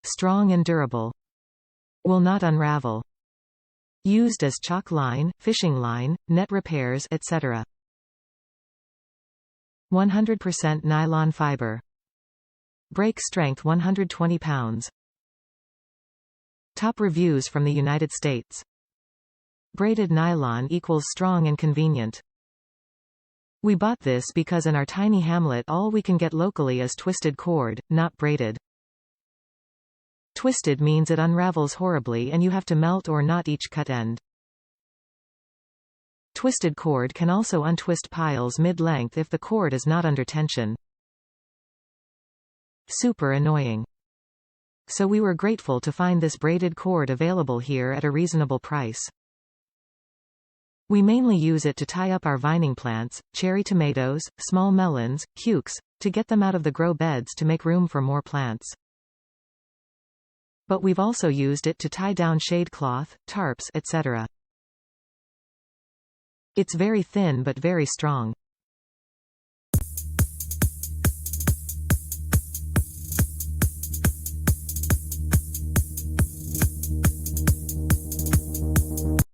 Strong and durable. Will not unravel. Used as chalk line, fishing line, net repairs, etc. 100% nylon fiber. Break strength 120 pounds. Top reviews from the United States. Braided nylon equals strong and convenient. We bought this because in our tiny hamlet all we can get locally is twisted cord, not braided. Twisted means it unravels horribly and you have to melt or knot each cut end. Twisted cord can also untwist piles mid-length if the cord is not under tension. Super annoying. So we were grateful to find this braided cord available here at a reasonable price. We mainly use it to tie up our vining plants, cherry tomatoes, small melons, cukes, to get them out of the grow beds to make room for more plants. But we've also used it to tie down shade cloth, tarps, etc. It's very thin but very strong.